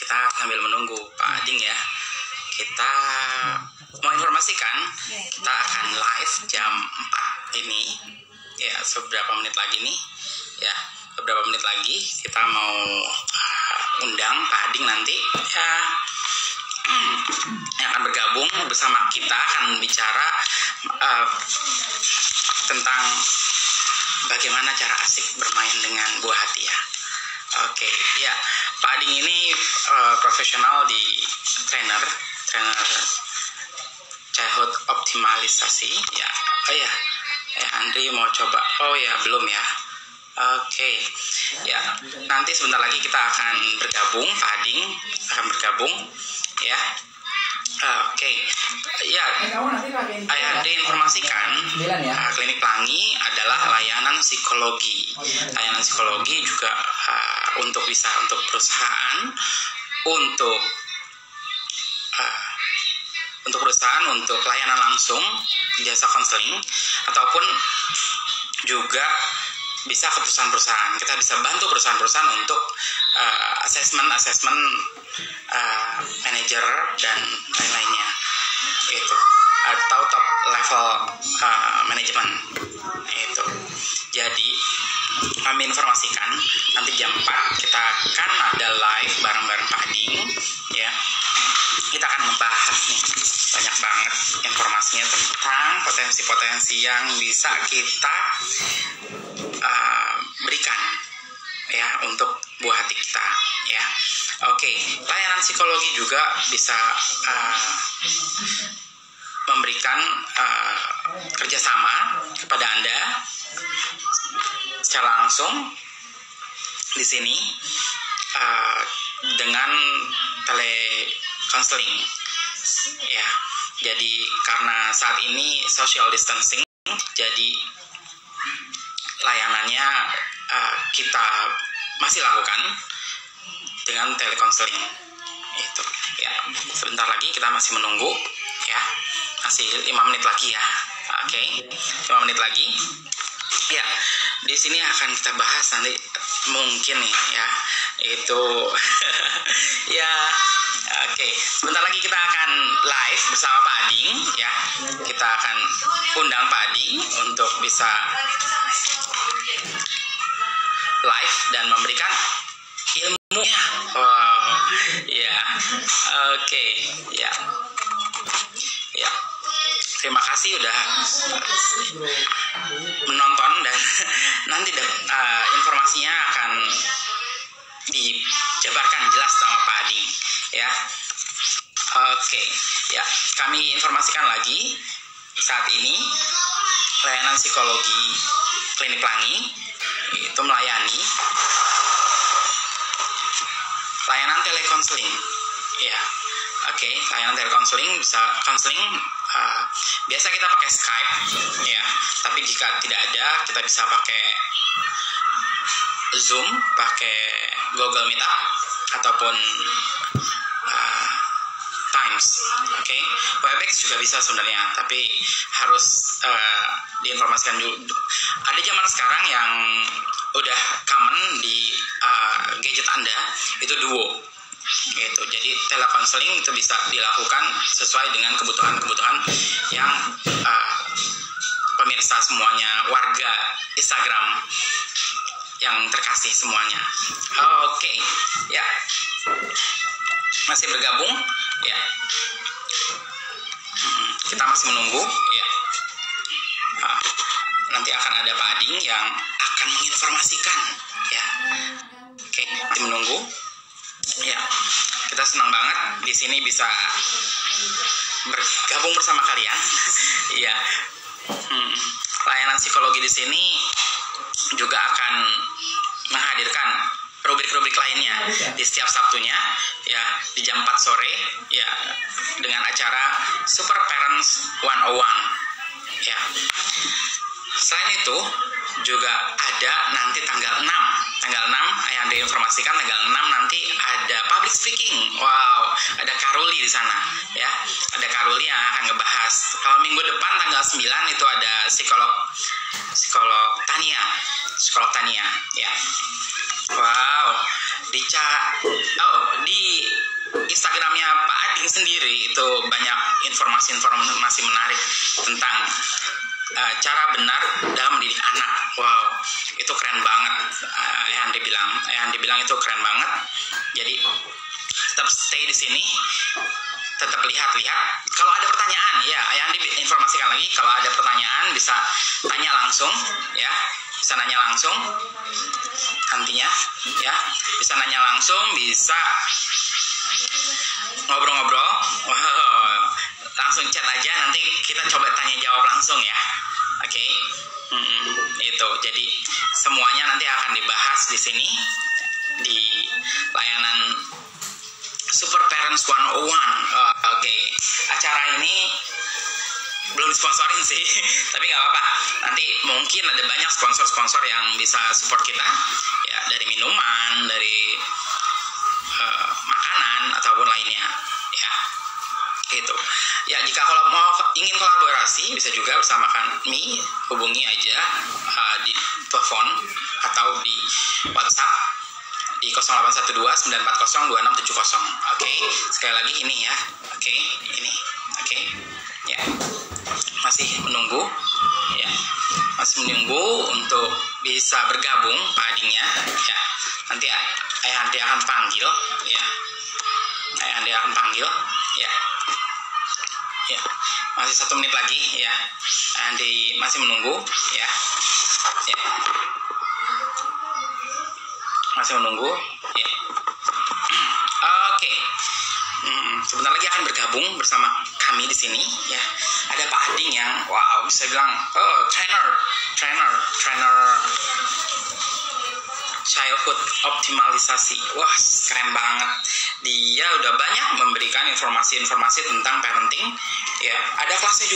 kita sambil menunggu Pak Ading ya. Kita mau informasikan kita akan live jam 4 ini ya, beberapa menit lagi nih ya, beberapa menit lagi kita mau undang Pak Ading nanti ya, yang akan bergabung bersama kita, akan bicara tentang bagaimana cara asik bermain dengan buah hati ya. Oke, ya, Pak Ading ini profesional di trainer childhood optimalisasi ya. Oh ya, Andri mau coba. Oh ya, belum ya. Oke, ya, nanti sebentar lagi kita akan bergabung, Pak Ading akan bergabung ya. Oke, ya, Andri informasikan Klinik Pelangi adalah layanan psikologi. Layanan psikologi juga untuk perusahaan, untuk perusahaan, untuk layanan langsung, jasa konseling, ataupun juga bisa ke perusahaan-perusahaan. Kita bisa bantu perusahaan-perusahaan untuk asesmen manajer dan lain-lainnya itu, atau top level manajemen itu. Jadi kami informasikan nanti jam 4 kita akan ada live bareng-bareng Pak Ading ya. Kita akan ngebahas nih banyak banget informasinya tentang potensi-potensi yang bisa kita berikan ya untuk buah hati kita ya. Oke, layanan psikologi juga bisa memberikan kerjasama kepada Anda secara langsung di sini dengan telekonseling ya. Jadi karena saat ini social distancing, jadi layanannya kita masih lakukan dengan telekonseling itu ya. Sebentar lagi kita masih menunggu ya, masih 5 menit lagi ya. Oke, 5 menit lagi ya. Di sini akan kita bahas nanti mungkin nih ya, itu ya. Oke, sebentar lagi kita akan live bersama Pak Ading ya. Kita akan undang Pak Ading untuk bisa live dan memberikan ilmunya. Wow, ya, oke, ya, ya. Terima kasih udah menonton dan nanti informasinya akan dijabarkan jelas sama Pak Ading ya. Oke, ya, kami informasikan lagi saat ini layanan psikologi Klinik Pelangi itu melayani layanan telekonseling ya. Oke, layanan telekonseling bisa konseling biasa kita pakai Skype ya, tapi jika tidak ada kita bisa pakai Zoom, pakai Google Meetup ataupun Teams. Oke, Webex juga bisa sebenarnya, tapi harus diinformasikan dulu. Ada zaman sekarang yang udah common di gadget Anda itu Duo gitu. Jadi telekonseling itu bisa dilakukan sesuai dengan kebutuhan-kebutuhan yang pemirsa semuanya, warga Instagram yang terkasih semuanya. Oke, ya, masih bergabung ya. Kita masih menunggu ya. Nanti akan ada Pak Ading yang akan menginformasikan ya. Oke, masih menunggu ya. Kita senang banget di sini bisa bergabung bersama kalian ya. Layanan psikologi di sini juga akan menghadirkan rubrik-rubrik lainnya di setiap Sabtunya ya, di jam 4 sore ya, dengan acara Super Parents 101 ya. Selain itu juga ada nanti tanggal 6 yang diinformasikan tanggal 6 nanti ada public speaking. Wow, ada Karuli di sana ya. Ada Karuli yang akan ngebahas. Kalau minggu depan tanggal 9 itu ada psikolog Tania ya. Wow, di informasi menarik tentang cara benar dalam mendidik anak. Wow, itu keren banget. Ayah Andi bilang itu keren banget. Jadi tetap stay di sini, tetap lihat. Kalau ada pertanyaan, ya Ayah Andi informasikan lagi. Kalau ada pertanyaan bisa tanya langsung, ya, bisa nanya langsung nantinya, ya, bisa nanya langsung, bisa ngobrol-ngobrol. Wow, langsung chat aja, nanti kita coba tanya jawab langsung ya. Oke. Itu jadi semuanya nanti akan dibahas di sini di layanan Super Parents 101. Oke. Acara ini belum disponsorin sih, tapi nggak apa-apa. Nanti mungkin ada banyak sponsor-sponsor yang bisa support kita, ya, dari minuman, dari makanan ataupun lainnya, ya. Gitu. Ya, jika kalau ingin kolaborasi bisa juga bersama kami, hubungi aja di telepon atau di WhatsApp di 0812-940-2670. Oke, sekali lagi ini ya. Oke, ini. Oke. Ya. Masih menunggu, ya. Masih menunggu untuk bisa bergabung Pak Adingnya, ya. Nanti Ayah Andi akan panggil, ya. Ayah Andi akan panggil, ya. Ya, masih 1 menit lagi, ya. Andi masih menunggu, ya. Ya. Masih menunggu, ya. Oke. Sebentar lagi akan bergabung bersama kami di sini, ya. Ada Pak Ading yang, wow, bisa bilang, trainer childhood optimalisasi. Wah, keren banget. Dia udah banyak memberikan informasi-informasi tentang parenting, ya. Ada kelasnya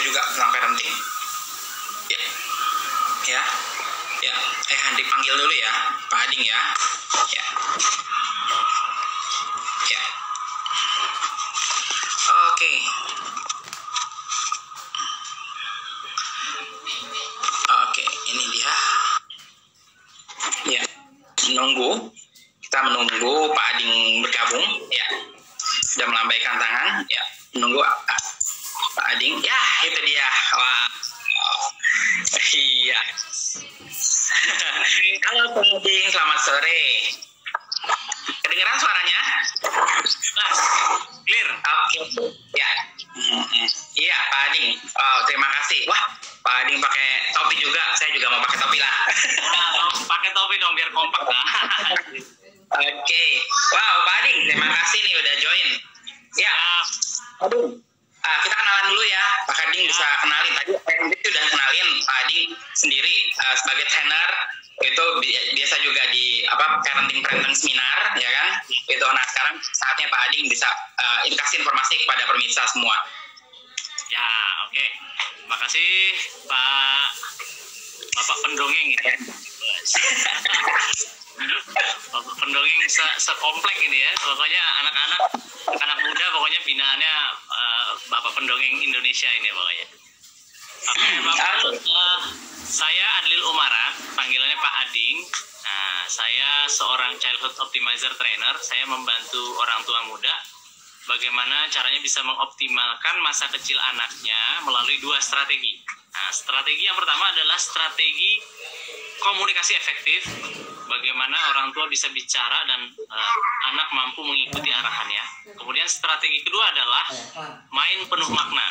juga tentang parenting, ya. Ya, Andi panggil dulu ya, Pak Ading ya. Ya. Ya. Oke. Oke, ini dia. Ya, kita menunggu Pak Ading bergabung, ya. Sudah melambaikan tangan, ya. Menunggu Pak Ading. Ya, itu dia. Wah. Iya. Halo Pak Ading, selamat sore. Kedengeran suaranya? Mas, clear. Oke. Ya. Iya, Pak Ading. Oh, terima kasih. Wah, Pak Ading pakai topi juga. Saya juga mau pakai topi lah. Pakai topi dong biar kompak lah. Oke. Wow, Pak Ading, terima kasih nih udah join. Ya. Aduh. Kita kenalan dulu ya. Pak Ading bisa kenalin. Tadi sudah kenalin Pak Ading sendiri sebagai trainer. Itu biasa juga di parenting seminar, ya kan? Itu. Nah, sekarang saatnya Pak Ading bisa kasih informasi kepada pemirsa semua. Ya, oke. Terima kasih Bapak pendongeng ini. Bapak pendongeng sekomplek ini ya. Pokoknya anak muda pokoknya binaannya Bapak pendongeng Indonesia ini pokoknya. Oke, Bapak. Saya Adlil Umara, panggilannya Pak Ading. Nah, saya seorang childhood optimizer trainer. Saya membantu orang tua muda bagaimana caranya bisa mengoptimalkan masa kecil anaknya melalui 2 strategi. Nah, strategi yang pertama adalah strategi komunikasi efektif, bagaimana orang tua bisa bicara dan anak mampu mengikuti arahannya. Kemudian strategi kedua adalah main penuh makna.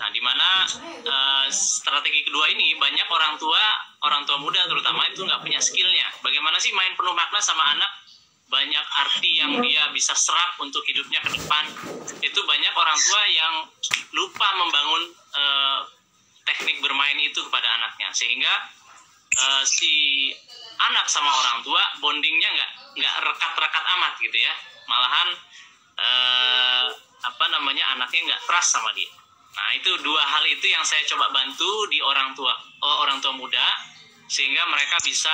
Nah, di mana strategi kedua ini banyak orang tua muda terutama itu nggak punya skillnya. Bagaimana sih main penuh makna sama anak? Banyak arti yang dia bisa serap untuk hidupnya ke depan. Itu banyak orang tua yang lupa membangun teknik bermain itu kepada anaknya, sehingga si anak sama orang tua bondingnya nggak rekat-rekat amat gitu ya. Malahan anaknya nggak trust sama dia. Nah, itu 2 hal itu yang saya coba bantu di orang tua muda, sehingga mereka bisa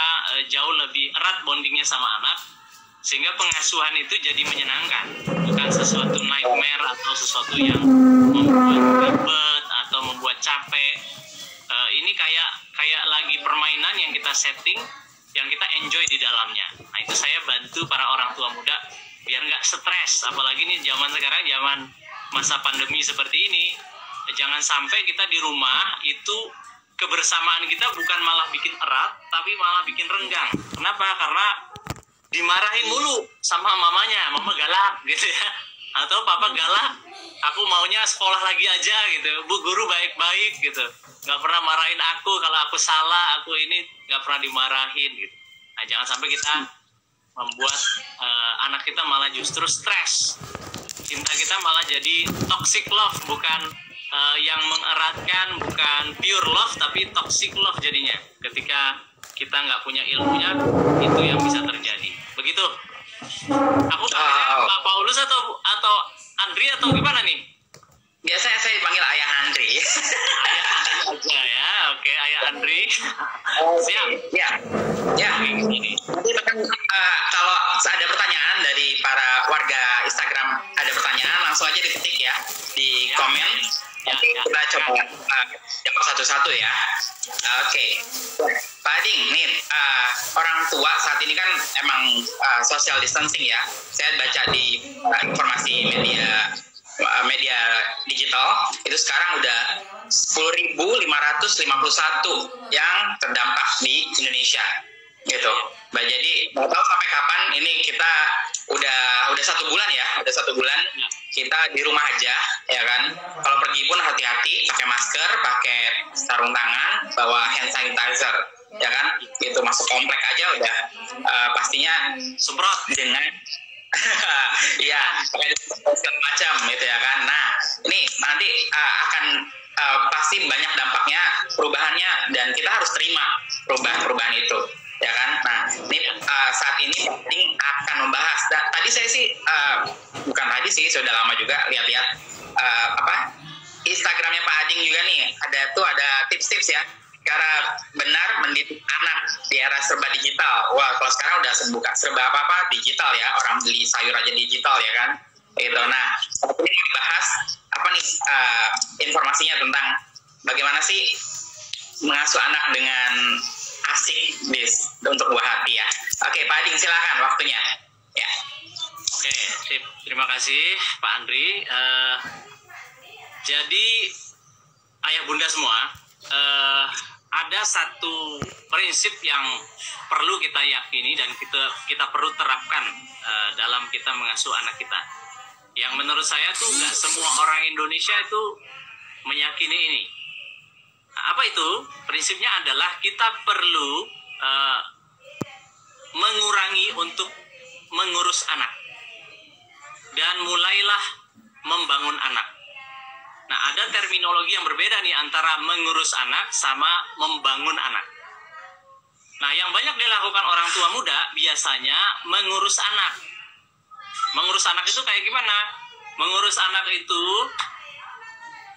jauh lebih erat bondingnya sama anak, sehingga pengasuhan itu jadi menyenangkan, bukan sesuatu nightmare atau sesuatu yang membuat ribet atau membuat capek. Ini kayak lagi permainan yang kita setting, yang kita enjoy di dalamnya. Nah, itu saya bantu para orang tua muda biar nggak stres. Apalagi nih zaman sekarang zaman masa pandemi seperti ini, jangan sampai kita di rumah itu kebersamaan kita bukan malah bikin erat, tapi malah bikin renggang. Kenapa? Karena dimarahin mulu sama mamanya, mama galak gitu ya, atau papa galak, aku maunya sekolah lagi aja gitu, bu guru baik-baik gitu, nggak pernah marahin aku kalau aku salah, aku ini nggak pernah dimarahin gitu. Nah, jangan sampai kita membuat anak kita malah justru stres, cinta kita malah jadi toxic love, bukan yang mengeratkan, bukan pure love tapi toxic love jadinya. Ketika kita nggak punya ilmunya, itu yang bisa terjadi. Begitu. Aku panggilnya Pak Paulus atau Andri atau gimana nih? Biasanya saya dipanggil Ayah Andri. Ayah Andri aja ya, oke Ayah Andri. Siap. Ya. Nanti kalau ada pertanyaan dari para warga Instagram, ada pertanyaan langsung aja diketik ya di komen. Nanti kita coba jawab satu-satu ya. Oke. Pak Ading, nih orang tua saat ini kan emang social distancing ya. Saya baca di informasi media digital itu sekarang udah 10.551 yang terdampak di Indonesia gitu. Jadi nggak tahu sampai kapan ini kita udah 1 bulan ya, kita di rumah aja ya kan. Kalau pergi pun hati-hati, pakai masker, pakai sarung tangan, bawa hand sanitizer ya kan. Gitu masuk komplek aja udah pastinya semprot dengan iya, segala macam gitu ya kan. Nah, ini nanti akan pasti banyak dampaknya, perubahannya, dan kita harus terima perubahan itu, ya kan. Nah, ini saat ini penting akan membahas. Tadi saya sih, bukan tadi sih, sudah lama juga lihat-lihat Instagramnya Pak Ading juga nih, ada tips-tips ya. Cara benar mendidik anak di era serba digital. Wah, kalau sekarang udah serba apa-apa digital ya. Orang beli sayur aja digital ya kan. Gitu. Nah, saat ini dibahas apa nih informasinya tentang bagaimana sih mengasuh anak dengan asik untuk buah hati ya. Oke, Pak Ading silakan waktunya. Ya. Oke, sip. Terima kasih Pak Andri. Jadi ayah bunda semua, ada satu prinsip yang perlu kita yakini dan kita perlu terapkan dalam kita mengasuh anak kita. Yang menurut saya tuh nggak semua orang Indonesia itu meyakini ini. Apa itu? Prinsipnya adalah kita perlu mengurangi untuk mengurus anak dan mulailah membangun anak. Nah, ada terminologi yang berbeda nih antara mengurus anak sama membangun anak. Nah, yang banyak dilakukan orang tua muda biasanya mengurus anak. Mengurus anak itu kayak gimana? Mengurus anak itu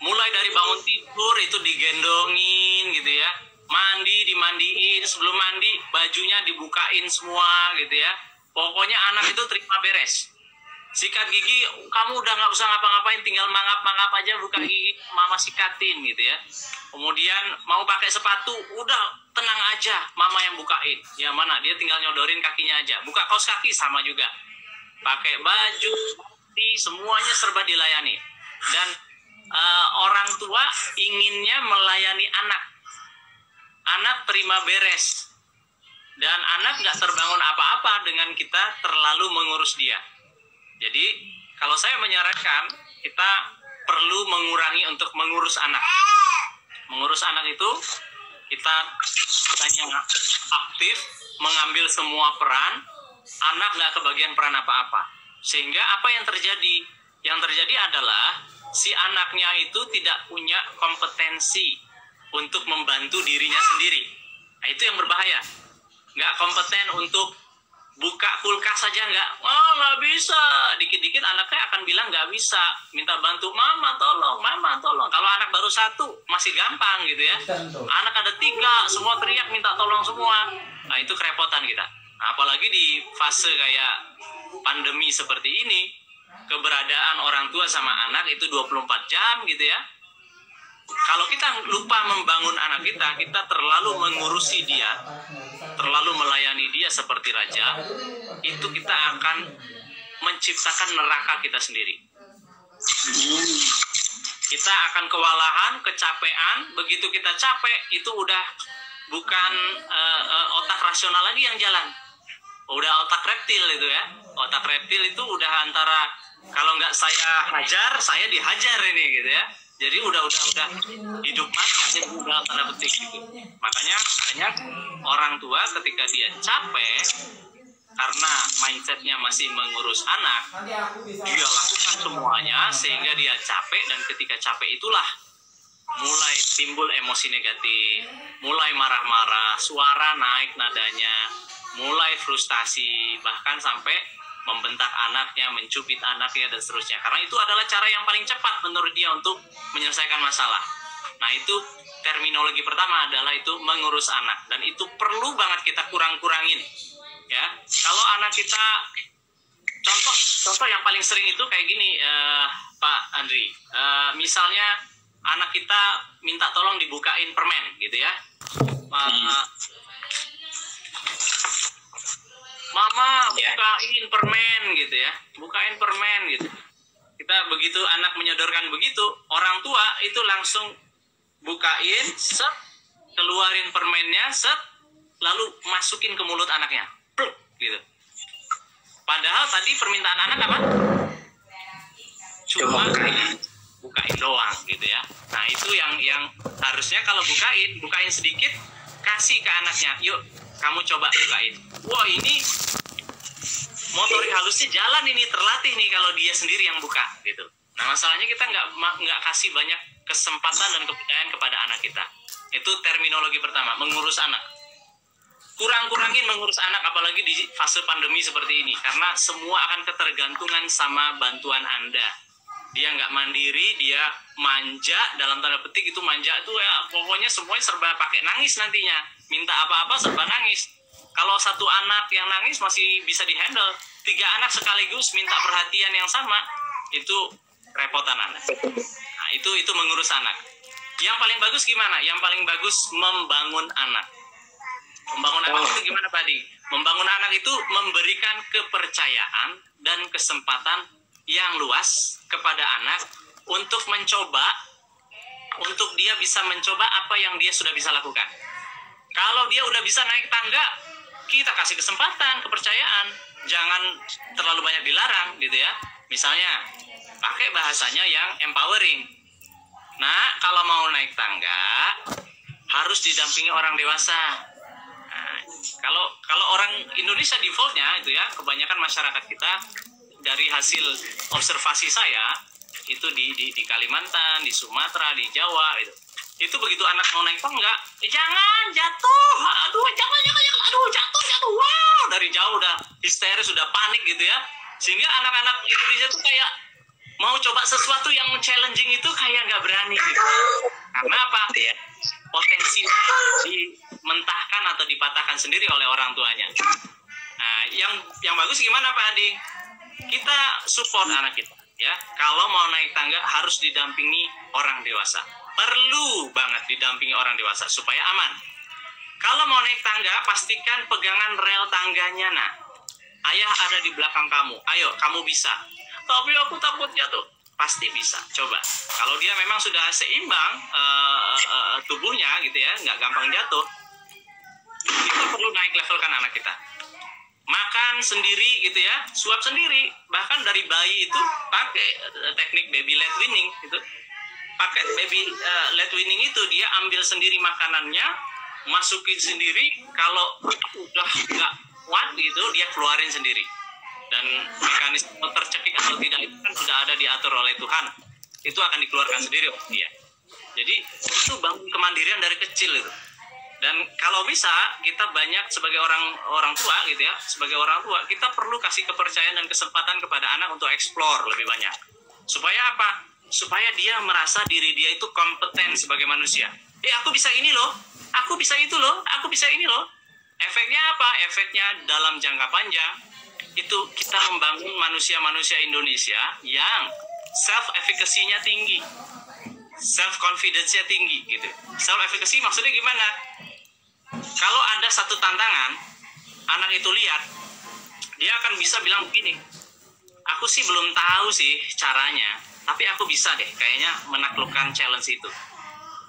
mulai dari bangun tidur itu digendongin gitu ya. Mandi, dimandiin, sebelum mandi bajunya dibukain semua gitu ya. Pokoknya anak itu terima beres. Sikat gigi, kamu udah nggak usah ngapa-ngapain, tinggal mangap-mangap aja, buka gigi, mama sikatin gitu ya. Kemudian mau pakai sepatu, udah tenang aja, mama yang bukain. Ya mana, dia tinggal nyodorin kakinya aja. Buka kaos kaki sama juga. Pakai baju, semuanya serba dilayani. Dan orang tua inginnya melayani anak. Anak terima beres. Dan anak nggak terbangun apa-apa dengan kita terlalu mengurus dia. Jadi, kalau saya menyarankan, kita perlu mengurangi untuk mengurus anak. Mengurus anak itu, kitanya aktif, mengambil semua peran, anak nggak kebagian peran apa-apa. Sehingga apa yang terjadi? Yang terjadi adalah, si anaknya itu tidak punya kompetensi untuk membantu dirinya sendiri. Nah, itu yang berbahaya. Nggak kompeten untuk buka kulkas saja nggak bisa. Dikit-dikit anaknya akan bilang nggak bisa, minta bantu, mama tolong. Kalau anak baru 1 masih gampang gitu ya. Anak ada 3, semua teriak minta tolong semua. Nah, itu kerepotan kita. Nah, apalagi di fase kayak pandemi seperti ini, keberadaan orang tua sama anak itu 24 jam gitu ya. Kalau kita lupa membangun anak kita terlalu mengurusi dia, terlalu melayani dia seperti raja, itu kita akan menciptakan neraka kita sendiri. Kita akan kewalahan, kecapean. Begitu kita capek, itu udah bukan otak rasional lagi yang jalan. Udah otak reptil itu ya. Otak reptil itu udah antara kalau nggak saya hajar, saya dihajar ini gitu ya. Jadi udah hidup mati, jadi udah tanda petik gitu. Makanya banyak orang tua ketika dia capek karena mindsetnya masih mengurus anak, dia lakukan semuanya sehingga dia capek, dan ketika capek itulah mulai timbul emosi negatif, mulai marah-marah, suara naik nadanya, mulai frustasi, bahkan sampai membentak anaknya, mencubit anaknya, dan seterusnya. Karena itu adalah cara yang paling cepat menurut dia untuk menyelesaikan masalah. Nah, itu terminologi pertama adalah itu mengurus anak, dan itu perlu banget kita kurang-kurangin. Ya, kalau anak kita, contoh yang paling sering itu kayak gini, Pak Andri. Misalnya anak kita minta tolong dibukain permen, gitu ya. Mama, bukain permen gitu ya, bukain permen gitu. Kita begitu anak menyodorkan begitu, orang tua itu langsung bukain, set, keluarin permennya, set, lalu masukin ke mulut anaknya, pluk, gitu. Padahal tadi permintaan anak apa? Cuma bukain doang gitu ya. Nah, itu yang harusnya kalau bukain sedikit, kasih ke anaknya, yuk kamu coba bukain. Wah, ini motorik halusnya jalan ini, terlatih nih kalau dia sendiri yang buka gitu. Nah, masalahnya kita nggak kasih banyak kesempatan dan kepercayaan kepada anak kita. Itu terminologi pertama, mengurus anak. Kurang-kurangin mengurus anak, apalagi di fase pandemi seperti ini, karena semua akan ketergantungan sama bantuan Anda. Dia nggak mandiri, dia manja, dalam tanda petik itu manja itu ya, pokoknya semuanya serba pakai nangis nantinya. Minta apa-apa serba nangis. Kalau satu anak yang nangis masih bisa dihandle, 3 anak sekaligus minta perhatian yang sama, itu repotan Anda. Nah, itu mengurus anak. Yang paling bagus gimana? Yang paling bagus membangun anak. Membangun anak itu gimana, Pak Adi? Membangun anak itu memberikan kepercayaan dan kesempatan yang luas kepada anak untuk mencoba, untuk dia bisa mencoba apa yang dia sudah bisa lakukan. Kalau dia udah bisa naik tangga, kita kasih kesempatan, kepercayaan. Jangan terlalu banyak dilarang gitu ya. Misalnya, pakai bahasanya yang empowering. Nah, kalau mau naik tangga, harus didampingi orang dewasa. Nah, kalau orang Indonesia defaultnya itu ya, kebanyakan masyarakat kita dari hasil observasi saya, itu di Kalimantan, di Sumatera, di Jawa, itu begitu anak mau naik tangga, jangan jatuh, aduh jangan, aduh jatuh, wow, dari jauh udah histeris, sudah panik gitu ya, sehingga anak-anak Indonesia tuh kayak mau coba sesuatu yang challenging itu kayak nggak berani gitu. Karena apa? Potensi dimentahkan atau dipatahkan sendiri oleh orang tuanya. Nah, yang bagus gimana Pak Adi? Kita support anak kita ya. Kalau mau naik tangga harus didampingi orang dewasa. Perlu banget didampingi orang dewasa supaya aman. Kalau mau naik tangga, pastikan pegangan rel tangganya. Nah, ayah ada di belakang kamu. Ayo, kamu bisa. Tapi aku takut jatuh. Pasti bisa. Coba. Kalau dia memang sudah seimbang tubuhnya gitu ya, nggak gampang jatuh, kita perlu naik levelkan anak kita. Makan sendiri gitu ya, suap sendiri. Bahkan dari bayi itu pakai teknik baby led weaning gitu. Pakai baby led weaning itu dia ambil sendiri makanannya, masukin sendiri, kalau udah nggak kuat gitu dia keluarin sendiri. Dan mekanisme tercekik atau tidak itu kan sudah ada diatur oleh Tuhan. Itu akan dikeluarkan sendiri oleh dia. Jadi itu bangun kemandirian dari kecil itu. Dan kalau bisa kita banyak sebagai orang tua gitu ya, sebagai orang tua kita perlu kasih kepercayaan dan kesempatan kepada anak untuk explore lebih banyak. Supaya apa? Supaya dia merasa diri dia itu kompeten sebagai manusia. Aku bisa ini loh, aku bisa itu loh, aku bisa ini loh. Efeknya apa? Efeknya dalam jangka panjang itu kita membangun manusia-manusia Indonesia yang self-efficacy-nya tinggi, self-confidence-nya tinggi gitu. Self-efficacy maksudnya gimana? Kalau ada satu tantangan, anak itu lihat, dia akan bisa bilang begini, aku sih belum tahu sih caranya, tapi aku bisa deh kayaknya menaklukkan challenge itu.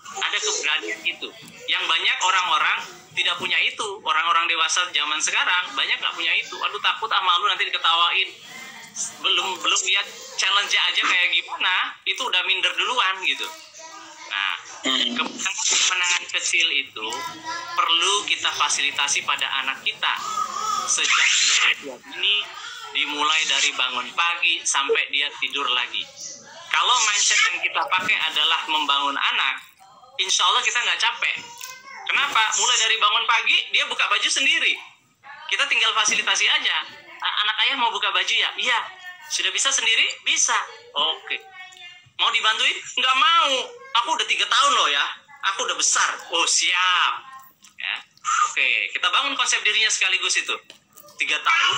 Ada keberanian itu yang banyak orang-orang tidak punya itu. Orang-orang dewasa zaman sekarang banyak nggak punya itu. Aduh, takut malu nanti diketawain, belum lihat challenge-nya aja kayak gimana, itu udah minder duluan gitu. Nah, kemenangan kecil itu perlu kita fasilitasi pada anak kita sejak dia ini, dimulai dari bangun pagi sampai dia tidur lagi. Kalau mindset yang kita pakai adalah membangun anak, insya Allah kita nggak capek. Kenapa? Mulai dari bangun pagi, dia buka baju sendiri. Kita tinggal fasilitasi aja. Anak ayah mau buka baju ya? Iya. Sudah bisa sendiri? Bisa. Oke. Mau dibantuin? Nggak mau. Aku udah 3 tahun loh ya. Aku udah besar. Oh, siap. Ya. Oke. Kita bangun konsep dirinya sekaligus itu. 3 tahun,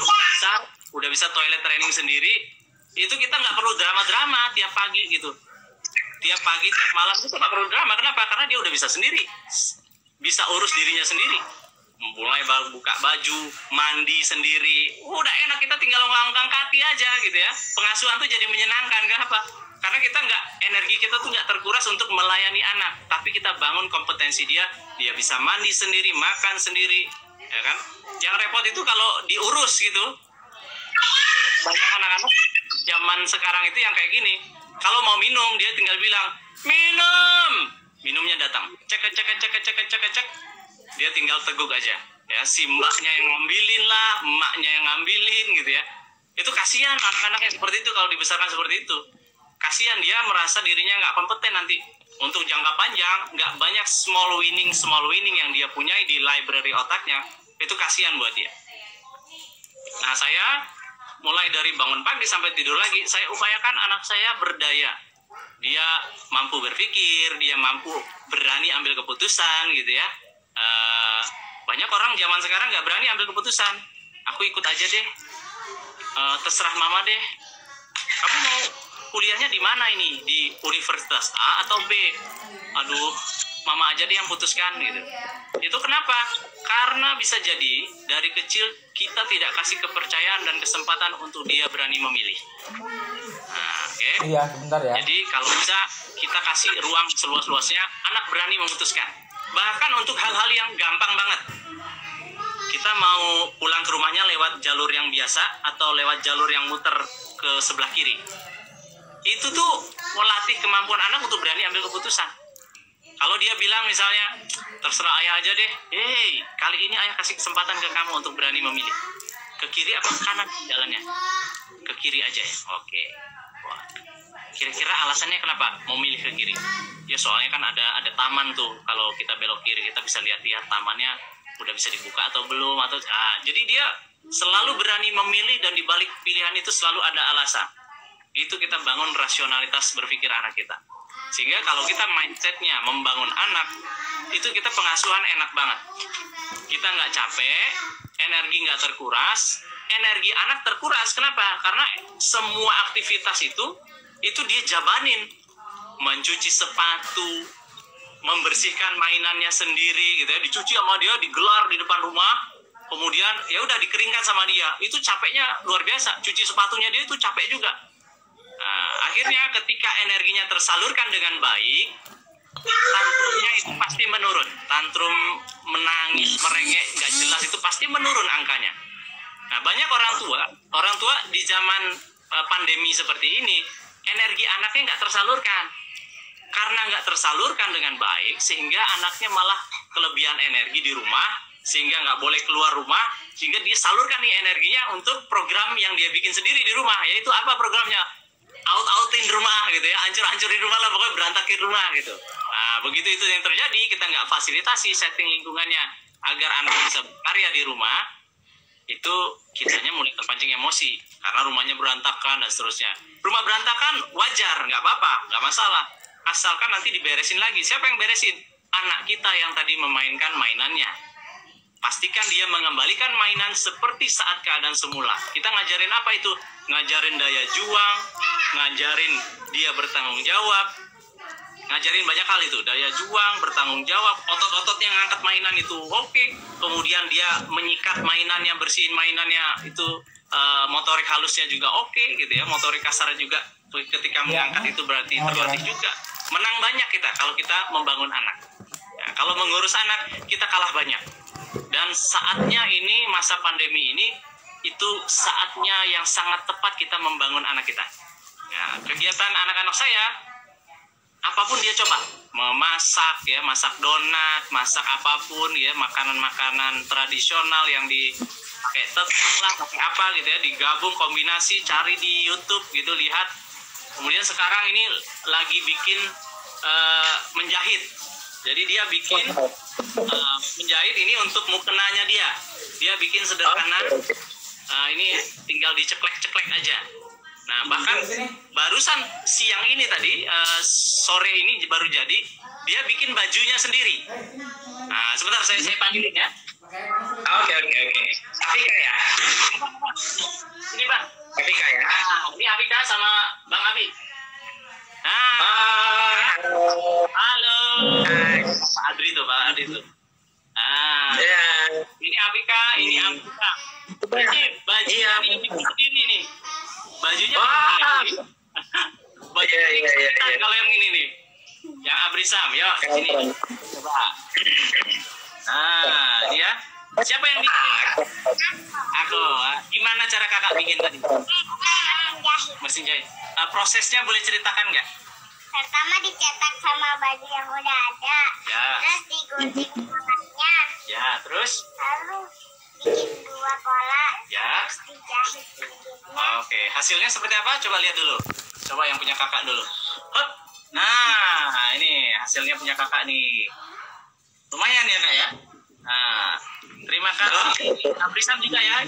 udah bisa toilet training sendiri. Itu kita nggak perlu drama-drama tiap pagi gitu. Tiap pagi, tiap malam itu nggak perlu drama. Kenapa? Karena dia udah bisa sendiri. Bisa urus dirinya sendiri. Mulai buka baju, mandi sendiri. Udah enak, kita tinggal ngangkang kaki aja gitu ya. Pengasuhan tuh jadi menyenangkan. Kenapa? Karena kita energi kita tuh nggak terkuras untuk melayani anak. Tapi kita bangun kompetensi dia bisa mandi sendiri, makan sendiri. Ya kan? Yang repot itu kalau diurus gitu. Banyak anak-anak zaman sekarang itu yang kayak gini. Kalau mau minum, dia tinggal bilang, minum. Minumnya datang. Cek. Dia tinggal teguk aja. Ya, si mbaknya yang ngambilin lah, emaknya yang ngambilin gitu ya. Itu kasihan anak-anak yang seperti itu kalau dibesarkan seperti itu. Kasihan, dia merasa dirinya nggak kompeten nanti. Untuk jangka panjang, nggak banyak small winning yang dia punyai di library otaknya. Itu kasihan buat dia. Nah, saya mulai dari bangun pagi sampai tidur lagi, saya upayakan anak saya berdaya. Dia mampu berpikir, dia mampu berani ambil keputusan gitu ya. Banyak orang zaman sekarang nggak berani ambil keputusan. Aku ikut aja deh, terserah mama deh. Kamu mau kuliahnya di mana ini? Di universitas A atau B? Aduh, mama aja deh yang putuskan gitu. Itu kenapa? Karena bisa jadi dari kecil kita tidak kasih kepercayaan dan kesempatan untuk dia berani memilih. Nah, oke. Iya, sebentar ya. Jadi kalau bisa kita kasih ruang seluas-luasnya, anak berani memutuskan. Bahkan untuk hal-hal yang gampang banget. Kita mau pulang ke rumahnya lewat jalur yang biasa atau lewat jalur yang muter ke sebelah kiri. Itu tuh melatih kemampuan anak untuk berani ambil keputusan. Kalau dia bilang misalnya, terserah ayah aja deh. Hei, kali ini ayah kasih kesempatan ke kamu untuk berani memilih. Ke kiri apa ke kanan jalannya? Ke kiri aja ya. Oke. Wah. Kira-kira alasannya kenapa mau milih ke kiri? Ya soalnya kan ada taman tuh. Kalau kita belok kiri, kita bisa lihat-lihat tamannya udah bisa dibuka atau belum. Jadi dia selalu berani memilih dan dibalik pilihan itu selalu ada alasan. Itu kita bangun rasionalitas berpikir anak kita. Sehingga kalau kita mindsetnya membangun anak, itu kita pengasuhan enak banget. Kita nggak capek, energi nggak terkuras, energi anak terkuras. Kenapa? Karena semua aktivitas itu dia jabanin. Mencuci sepatu, membersihkan mainannya sendiri, gitu ya, dicuci sama dia, digelar di depan rumah, kemudian ya udah dikeringkan sama dia. Itu capeknya luar biasa. Cuci sepatunya dia itu capek juga. Nah, akhirnya ketika energinya tersalurkan dengan baik, tantrumnya itu pasti menurun. Tantrum, menangis, merengek, nggak jelas itu pasti menurun angkanya. Nah, banyak orang tua di zaman pandemi seperti ini, energi anaknya nggak tersalurkan. Karena nggak tersalurkan dengan baik, sehingga anaknya malah kelebihan energi di rumah, sehingga nggak boleh keluar rumah, sehingga dia salurkan nih energinya untuk program yang dia bikin sendiri di rumah. Yaitu apa programnya? Out-outin rumah gitu ya, hancur-hancurin rumah lah, pokoknya berantakin rumah gitu. Nah, begitu itu yang terjadi, kita nggak fasilitasi setting lingkungannya agar anak bisa berkarya di rumah, itu kitanya mulai terpancing emosi karena rumahnya berantakan dan seterusnya. Rumah berantakan wajar, nggak apa-apa, nggak masalah, asalkan nanti diberesin lagi. Siapa yang beresin? Anak kita yang tadi memainkan mainannya. Pastikan dia mengembalikan mainan seperti saat keadaan semula. Kita ngajarin apa itu? Ngajarin daya juang, ngajarin dia bertanggung jawab, ngajarin banyak hal itu. Daya juang, bertanggung jawab, otot-ototnya ngangkat mainan itu oke. Kemudian dia menyikat mainannya, bersihin mainannya itu, motorik halusnya juga oke gitu ya. Motorik kasarnya juga ketika mengangkat itu berarti terlatih juga. Menang banyak kita kalau kita membangun anak. Ya, kalau mengurus anak kita kalah banyak. Dan saatnya ini, masa pandemi ini, itu saatnya yang sangat tepat kita membangun anak kita. Ya, kegiatan anak-anak saya, apapun dia coba, memasak ya, masak donat, masak apapun ya, makanan-makanan tradisional yang pakai tepung lah, pakai apa gitu ya, digabung kombinasi, cari di YouTube gitu, lihat. Kemudian sekarang ini lagi bikin menjahit. Jadi dia bikin menjahit ini untuk mukenanya dia. Dia bikin sederhana. Ini tinggal diceklek-ceklek aja. Nah, bahkan barusan siang ini tadi, sore ini baru jadi, dia bikin bajunya sendiri. Nah, sebentar saya panggilin ya. Oke. Afika ya? Ini Pak. Afika ya? Ini Afika sama Bang Abi. Halo. Pak Adri tuh. Ini Afika, ini Afika. Ini bajunya dia bikin sendiri nih. Bajunya bajunya kalau yang ini nih, yang Abrisam, yuk sini coba. Dia siapa yang bikin ini? Aku. Gimana cara kakak bikin tadi? Mesin jahit. Prosesnya boleh ceritakan nggak? Pertama dicetak sama baju yang udah ada, ya. Terus digunting tangannya, ya. Terus lalu bikin 2 pola, ya. Terus dijahit pinggirnya. Oke, hasilnya seperti apa? Coba lihat dulu. Coba yang punya kakak dulu. Hop. Nah, ini hasilnya punya kakak nih. Lumayan ya kak ya. Nah, terima kasih. Abrisan juga ya.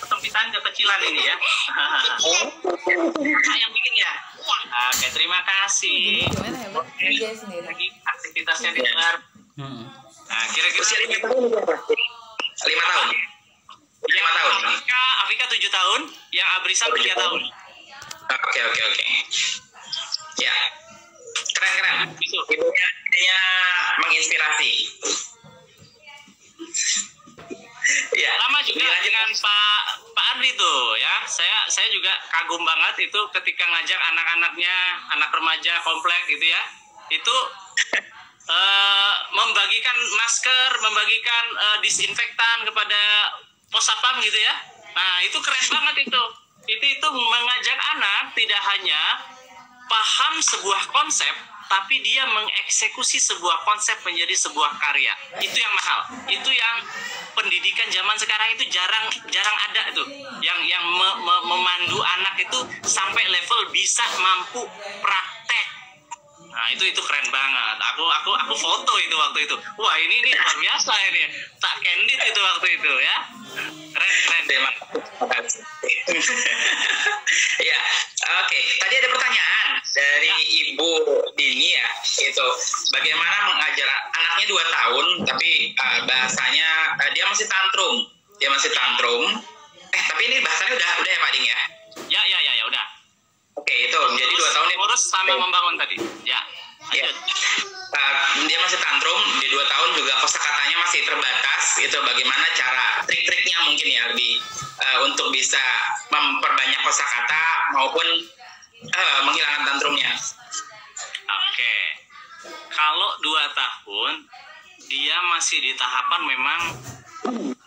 Ketempitan kekecilan ini ya. Kakak yang bikin ya. Oke, terima kasih. Oke, lagi aktivitasnya di luar. Nah, kira-kira usia 5 tahun. 5 tahun. 5 tahun. Afika 7 tahun, yang Abrisan 3 tahun. Oke. Ya. Keren. Ibunya menginspirasi. Ya. Lama juga dengan Pak Adri tuh ya. Saya juga kagum banget itu ketika ngajak anak-anaknya, anak remaja komplek gitu ya. Itu membagikan masker, membagikan disinfektan kepada posapam gitu ya. Nah, itu keren banget itu. Itu mengajak anak tidak hanya paham sebuah konsep, tapi dia mengeksekusi sebuah konsep menjadi sebuah karya. Itu yang mahal. Itu yang pendidikan zaman sekarang itu jarang ada tuh. Yang memandu anak itu sampai level bisa mampu praktek. Nah, itu keren banget. Aku foto itu waktu itu. Wah, ini luar biasa ini. Tak candid itu waktu itu ya. Keren. Terima kasih. Ya, oke. Tadi ada pertanyaan dari Ibu Dini ya. Itu bagaimana mengajar anaknya 2 tahun, tapi bahasanya dia masih tantrum. Tapi ini bahasanya udah ya Pak Ding ya? Ya, udah. Oke, itu jadi 2 tahun ini urus sama membangun tadi. Ya. Ya. Dia masih tantrum, di 2 tahun juga kosakatanya masih terbatas. Itu bagaimana cara trik-triknya mungkin ya lebih untuk bisa memperbanyak kosakata maupun menghilangkan tantrumnya. Oke. Kalau 2 tahun dia masih di tahapan memang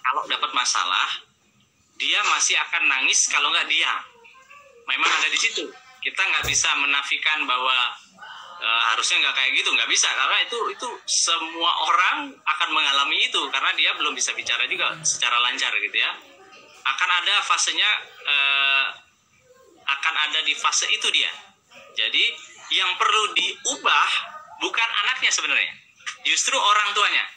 kalau dapat masalah dia masih akan nangis kalau nggak diam. Memang ada di situ. Kita nggak bisa menafikan bahwa harusnya nggak kayak gitu, nggak bisa, karena itu semua orang akan mengalami itu karena dia belum bisa bicara juga secara lancar gitu ya. Akan ada fasenya, akan ada di fase itu dia. Jadi yang perlu diubah bukan anaknya sebenarnya, justru orang tuanya.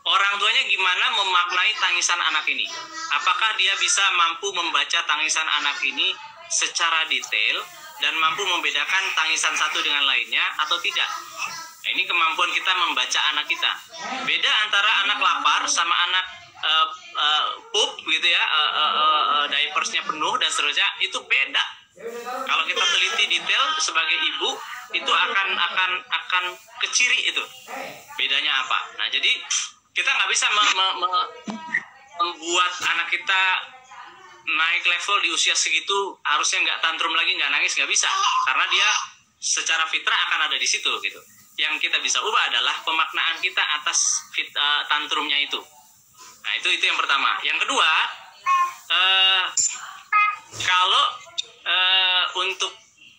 Orang tuanya gimana memaknai tangisan anak ini? Apakah dia bisa mampu membaca tangisan anak ini secara detail dan mampu membedakan tangisan satu dengan lainnya atau tidak? Nah, ini kemampuan kita membaca anak kita. Beda antara anak lapar sama anak pup gitu ya, diapersnya penuh dan seterusnya, itu beda. Kalau kita teliti detail sebagai ibu, itu akan keciri itu bedanya apa. Nah, jadi kita nggak bisa membuat anak kita naik level di usia segitu harusnya nggak tantrum lagi, nggak nangis, nggak bisa, karena dia secara fitrah akan ada di situ gitu. Yang kita bisa ubah adalah pemaknaan kita atas tantrumnya itu. Nah itu yang pertama. Yang kedua, kalau untuk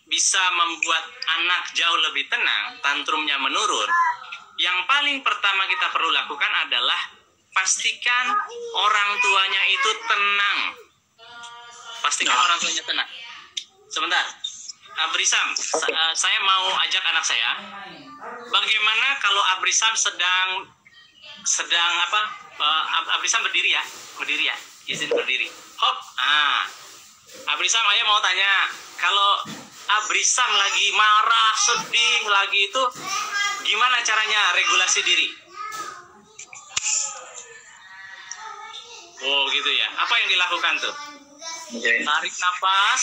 bisa membuat anak jauh lebih tenang, tantrumnya menurun, yang paling pertama kita perlu lakukan adalah pastikan orang tuanya itu tenang. Pastikan orang tuanya tenang. Sebentar, Abrisam, saya mau ajak anak saya. Bagaimana kalau Abrisam sedang apa? Abrisam berdiri ya, izin berdiri. Hop, Abrisam, ayah mau tanya, kalau Abrisam lagi marah, sedih, lagi itu, gimana caranya regulasi diri? Oh gitu ya. Apa yang dilakukan tuh? Tarik nafas,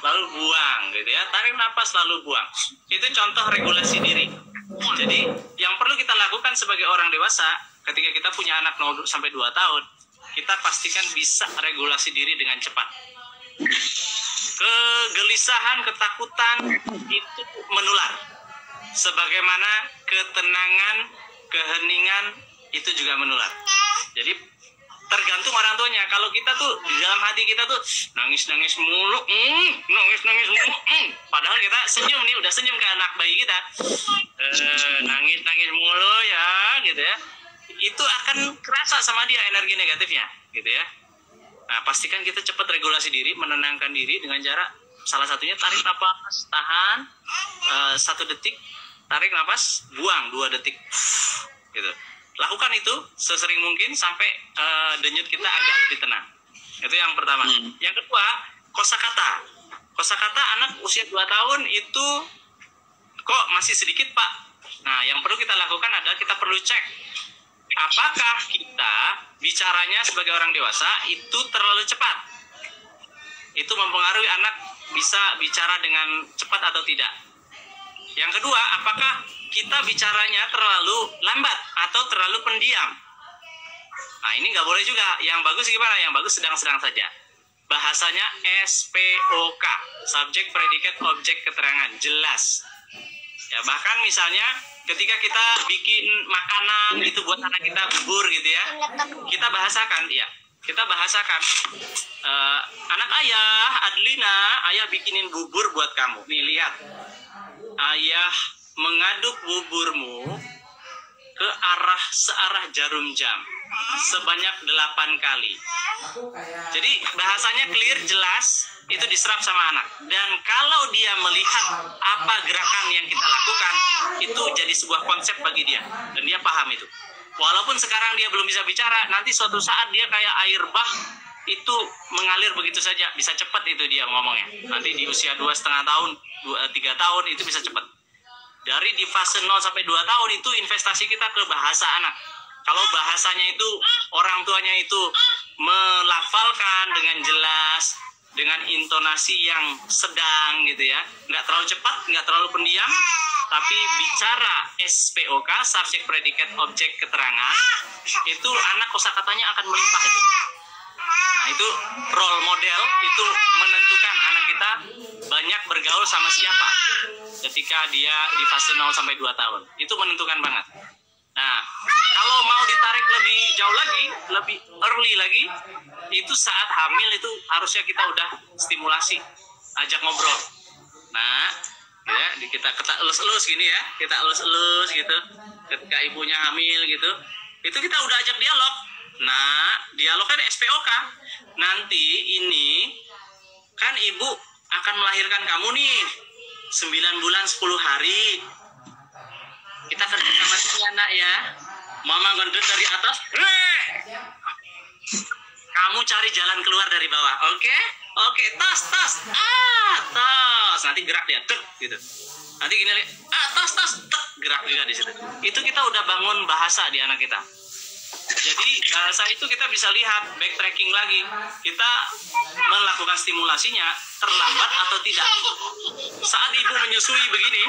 lalu buang, gitu ya. Tarik nafas, lalu buang. Itu contoh regulasi diri. Jadi yang perlu kita lakukan sebagai orang dewasa, ketika kita punya anak 0 sampai 2 tahun, kita pastikan bisa regulasi diri dengan cepat. Kegelisahan, ketakutan itu menular. Sebagaimana ketenangan, keheningan itu juga menular. Jadi tergantung orang tuanya. Kalau kita tuh di dalam hati kita tuh nangis mulu, nangis mulu, padahal kita senyum nih, udah senyum ke anak bayi kita, nangis mulu ya, gitu ya. Itu akan kerasa sama dia energi negatifnya, gitu ya. Nah, pastikan kita cepat regulasi diri, menenangkan diri dengan cara salah satunya tarik nafas, tahan 1 detik, tarik nafas, buang 2 detik, gitu. Lakukan itu sesering mungkin sampai denyut kita agak lebih tenang. Itu yang pertama. Yang kedua, kosakata. Kosakata anak usia 2 tahun itu kok masih sedikit, Pak. Nah, yang perlu kita lakukan adalah kita perlu cek apakah kita bicaranya sebagai orang dewasa itu terlalu cepat. Itu mempengaruhi anak bisa bicara dengan cepat atau tidak. Yang kedua, apakah kita bicaranya terlalu lambat atau terlalu pendiam. Nah, ini nggak boleh juga. Yang bagus gimana? Yang bagus sedang-sedang saja. Bahasanya SPOK, subjek, predikat, objek, keterangan, jelas. Ya, bahkan misalnya ketika kita bikin makanan gitu buat anak kita, bubur gitu ya, kita bahasakan, ya, anak ayah, Adlina, ayah bikinin bubur buat kamu. Nih lihat, ayah mengaduk buburmu ke searah jarum jam sebanyak 8 kali. Jadi bahasanya clear, jelas, itu diserap sama anak. Dan kalau dia melihat apa gerakan yang kita lakukan, itu jadi sebuah konsep bagi dia. Dan dia paham itu. Walaupun sekarang dia belum bisa bicara, nanti suatu saat dia kayak air bah, itu mengalir begitu saja. Bisa cepat itu dia ngomongnya. Nanti di usia 2,5 tahun, 3 tahun, itu bisa cepat. Dari di fase 0 sampai 2 tahun itu investasi kita ke bahasa anak. Kalau bahasanya itu orang tuanya itu melafalkan dengan jelas, dengan intonasi yang sedang gitu ya, nggak terlalu cepat, nggak terlalu pendiam, tapi bicara SPOK, subjek, predikat, objek, keterangan, itu anak kosakatanya akan melimpah itu. Nah, itu role model, itu menentukan anak kita banyak bergaul sama siapa ketika dia di fase 0 sampai 2 tahun. Itu menentukan banget. Nah, kalau mau ditarik lebih jauh lagi, lebih early lagi, itu saat hamil itu harusnya kita udah stimulasi, ajak ngobrol. Nah, ya, kita elus-elus gini ya, kita elus-elus gitu, ketika ibunya hamil gitu, itu kita udah ajak dialog. Nah, dialognya di SPOK. Nanti ini kan ibu akan melahirkan kamu nih 9 bulan 10 hari. Kita kerja sama sini anak ya. Mama gendut dari atas. Kamu cari jalan keluar dari bawah. Oke? Oke, tas. Nanti gerak dia, tek gitu. Nanti gini lihat, tas, tek, gerak juga di situ. Itu kita udah bangun bahasa di anak kita. Jadi saat itu kita bisa lihat backtracking lagi, kita melakukan stimulasinya terlambat atau tidak. Saat ibu menyusui begini,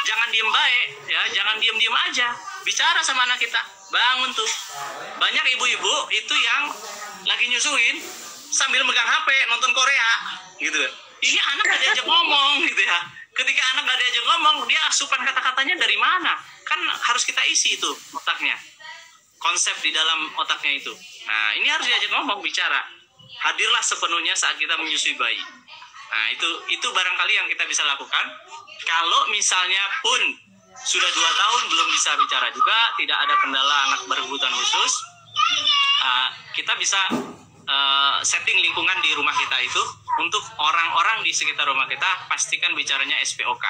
jangan diem baik ya, jangan diem aja, bicara sama anak kita, bangun tuh. Banyak ibu-ibu itu yang lagi nyusuin sambil megang HP nonton Korea gitu. Ini anak gak diajak ngomong gitu ya. Ketika anak gak diajak ngomong, dia asupan kata-katanya dari mana? Kan harus kita isi itu otaknya, konsep di dalam otaknya itu. Nah, ini harus diajak ngomong, bicara. Hadirlah sepenuhnya saat kita menyusui bayi. Nah, itu barangkali yang kita bisa lakukan. Kalau misalnya pun sudah 2 tahun belum bisa bicara juga, tidak ada kendala anak berkebutuhan khusus, kita bisa setting lingkungan di rumah kita itu untuk orang-orang di sekitar rumah kita, pastikan bicaranya SPOK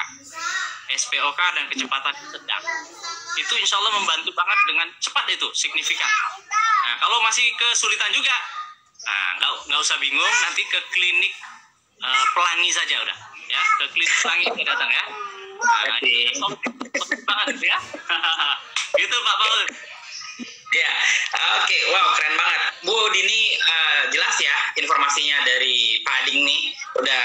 dan kecepatan sedang. Itu insya Allah membantu banget dengan cepat, itu signifikan. Nah, kalau masih kesulitan juga, nggak usah bingung, nanti ke klinik pelangi saja udah, ya, ke klinik pelangi kita datang ya. Nah, ini banget ya. Gitu Pak Paul. Ya, oke, wow, keren banget. Bu Dini, jelas ya informasinya dari Pak Ading nih. Udah,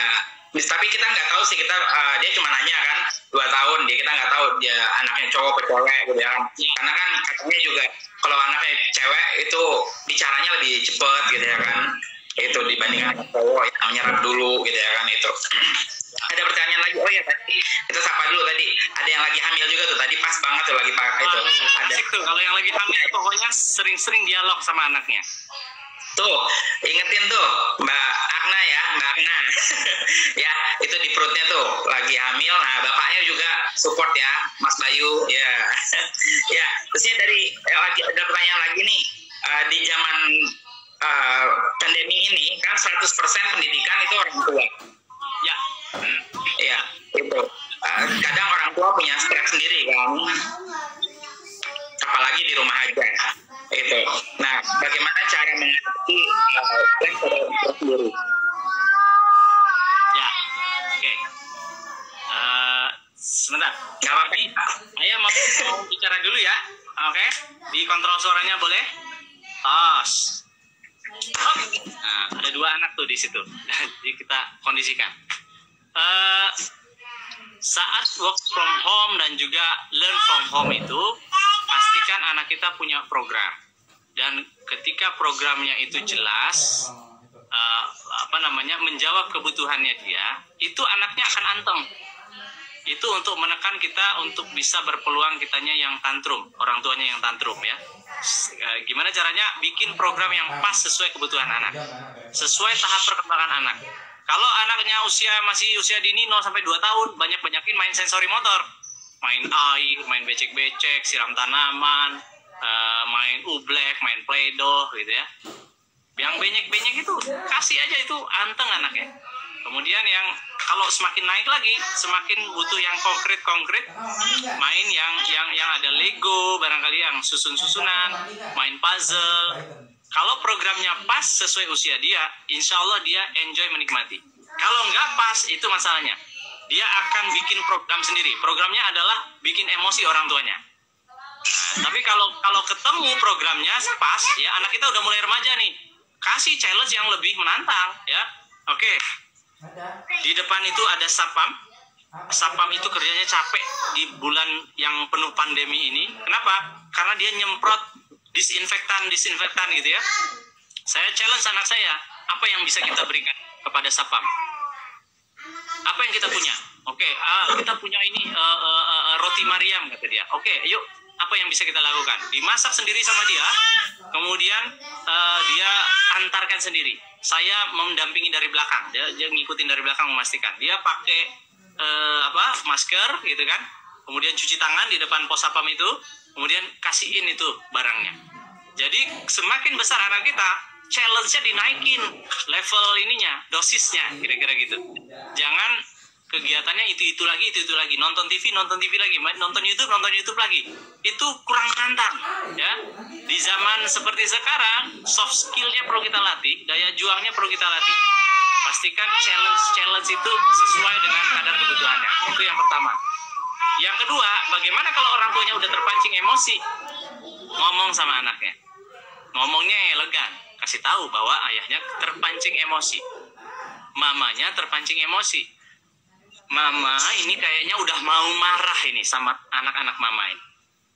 tapi kita nggak tahu sih, dia cuma nanya kan 2 tahun, kita nggak tahu dia anaknya cowok atau cewek gitu ya kan. Karena kan katanya juga kalau anaknya cewek itu bicaranya lebih cepet gitu ya kan. Itu dibandingkan anak cowok yang menyerap dulu gitu ya kan itu. Ada pertanyaan lagi, oh ya tadi kita sapa dulu tadi, ada yang lagi hamil juga tuh, tadi pas banget tuh lagi Pak itu. Ada tuh, kalau yang lagi hamil pokoknya sering-sering dialog sama anaknya. Tuh, ingetin tuh Mbak Agna ya, Mbak Agna. Ya, itu di perutnya tuh lagi hamil. Nah, bapaknya juga support ya, Mas Bayu. Ya. Ya, terusnya ada pertanyaan lagi nih. Di zaman pandemi ini kan 100% pendidikan itu orang tua. Ya. Ya, itu. Kadang orang tua punya stres sendiri kan. Apalagi di rumah aja. Itu. Nah, bagaimana cara mengatasi stres pada orang tua sendiri? Ya. Oke. Sebentar. Nggak apa-apa. Ayah mau bicara dulu ya. Oke. Dikontrol suaranya boleh? Nah, ada 2 anak tuh di situ. Jadi kita kondisikan. Saat work from home dan juga learn from home itu, pastikan anak kita punya program. Dan ketika programnya itu jelas, menjawab kebutuhannya dia, itu anaknya akan anteng. Itu untuk menekan kita untuk bisa berpeluang kitanya yang tantrum, orang tuanya yang tantrum ya. Gimana caranya bikin program yang pas sesuai kebutuhan anak, sesuai tahap perkembangan anak. Kalau anaknya masih usia dini 0 sampai 2 tahun, banyakin main sensori motor, main air, main becek-becek, siram tanaman, main ublek, main play-doh gitu ya. Yang benyek-benyek itu kasih aja, itu anteng anaknya. Kemudian yang kalau semakin naik lagi, semakin butuh yang konkret, main yang ada Lego, barangkali yang susun-susunan, main puzzle. Kalau programnya pas sesuai usia dia, insya Allah dia enjoy menikmati. Kalau nggak pas, itu masalahnya. Dia akan bikin program sendiri. Programnya adalah bikin emosi orang tuanya. Nah, tapi kalau ketemu programnya pas, ya anak kita udah mulai remaja nih, kasih challenge yang lebih menantang, ya. Oke. Di depan itu ada Sapam. Sapam itu kerjanya capek di bulan yang penuh pandemi ini. Kenapa? Karena dia nyemprot disinfektan gitu ya. Saya challenge anak saya, apa yang bisa kita berikan kepada Sapam? Apa yang kita punya? Oke, kita punya ini roti Mariam, kata dia. Oke, yuk, apa yang bisa kita lakukan? Dimasak sendiri sama dia, kemudian dia antarkan sendiri. Saya mendampingi dari belakang, dia ngikutin dari belakang, memastikan dia pakai masker gitu kan, kemudian cuci tangan di depan pos Sapam itu, kemudian kasihin itu barangnya. Jadi semakin besar anak kita, challenge-nya dinaikin level ininya, dosisnya, kira-kira gitu. Jangan kegiatannya itu lagi, nonton TV lagi, nonton YouTube lagi. Itu kurang menantang, ya. Di zaman seperti sekarang, soft skill-nya perlu kita latih, daya juangnya perlu kita latih. Pastikan challenge itu sesuai dengan kadar kebutuhannya. Itu yang pertama. Yang kedua, bagaimana kalau orang tuanya udah terpancing emosi? Ngomong sama anaknya. Ngomongnya elegan, kasih tahu bahwa ayahnya terpancing emosi. Mamanya terpancing emosi. Mama ini kayaknya udah mau marah ini sama anak-anak mama ini.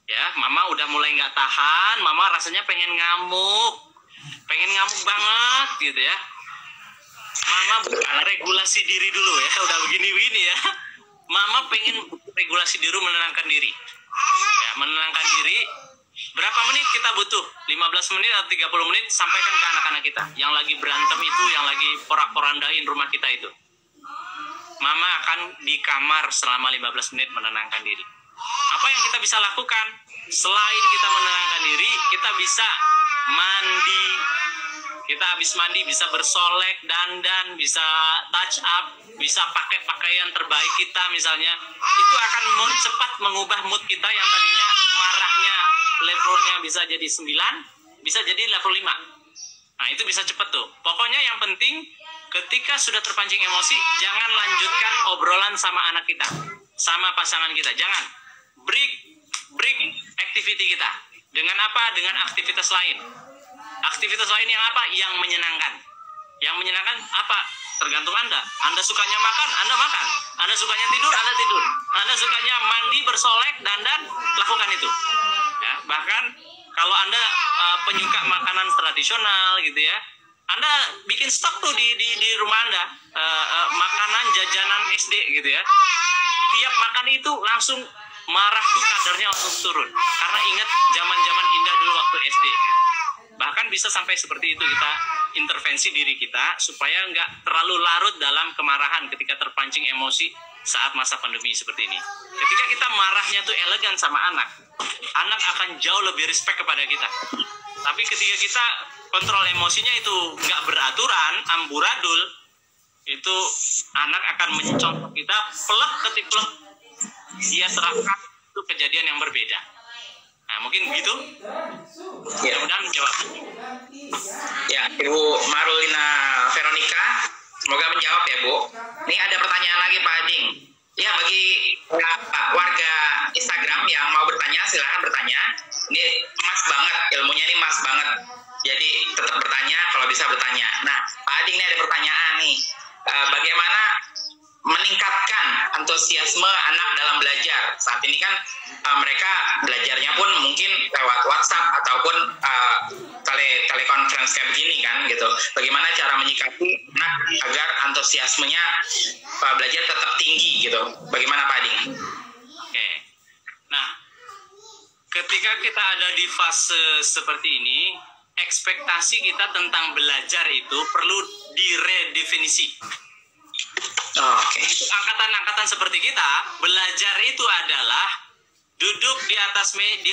Ya, mama udah mulai nggak tahan, mama rasanya pengen ngamuk banget gitu ya. Mama bukan regulasi diri dulu ya, udah begini-begini ya. Mama pengen regulasi diri, menenangkan diri. Ya, menenangkan diri. Berapa menit kita butuh? 15 menit atau 30 menit sampaikan ke anak-anak kita. Yang lagi berantem itu, yang lagi porak-porandain rumah kita itu. Mama akan di kamar selama 15 menit menenangkan diri. Apa yang kita bisa lakukan? Selain kita menenangkan diri, kita bisa mandi. Kita habis mandi bisa bersolek, dandan, bisa touch up, bisa pakai pakaian terbaik kita misalnya. Itu akan cepat mengubah mood kita yang tadinya marahnya levelnya bisa jadi 9, bisa jadi level 5. Nah, itu bisa cepat tuh. Pokoknya yang penting ketika sudah terpancing emosi, jangan lanjutkan obrolan sama anak kita, sama pasangan kita. Jangan. Break activity kita. Dengan apa? Dengan aktivitas lain. Aktivitas lain yang apa? Yang menyenangkan. Yang menyenangkan apa? Tergantung Anda. Anda sukanya makan, Anda makan. Anda sukanya tidur, Anda tidur. Anda sukanya mandi, bersolek, dandan, lakukan itu. Ya, bahkan kalau Anda penyuka makanan tradisional gitu ya, Anda bikin stok tuh di rumah Anda, makanan jajanan SD gitu ya. Tiap makan itu langsung marah tuh kadarnya langsung turun. Karena ingat zaman-zaman indah dulu waktu SD. Bahkan bisa sampai seperti itu, kita intervensi diri kita supaya nggak terlalu larut dalam kemarahan ketika terpancing emosi saat masa pandemi seperti ini. Ketika kita marahnya tuh elegan sama anak akan jauh lebih respect kepada kita. Tapi ketika kita kontrol emosinya itu nggak beraturan, amburadul, itu anak akan mencontoh kita plek ketiplek, dia serahkan itu kejadian yang berbeda. Nah, mungkin begitu. Ya. Mudah-mudahan menjawab. Ya, Ibu Marulina Veronica, semoga menjawab ya, Bu. Ini ada pertanyaan lagi, Pak Ading. Ya, bagi warga Instagram yang mau bertanya, silahkan bertanya. Ini emas banget, ilmunya ini emas banget. Jadi tetap bertanya, kalau bisa bertanya. Nah, Pak Ading ini ada pertanyaan nih. Bagaimana meningkatkan antusiasme anak dalam belajar? Saat ini kan mereka belajarnya pun mungkin lewat WhatsApp ataupun telekonferensi kayak begini kan gitu. Bagaimana cara menyikapi anak agar antusiasmenya belajar tetap tinggi gitu? Bagaimana Pak Ading? Oke. Nah, ketika kita ada di fase seperti ini, ekspektasi kita tentang belajar itu perlu diredefinisi. Oke. Angkatan-angkatan seperti kita, belajar itu adalah duduk di atas meja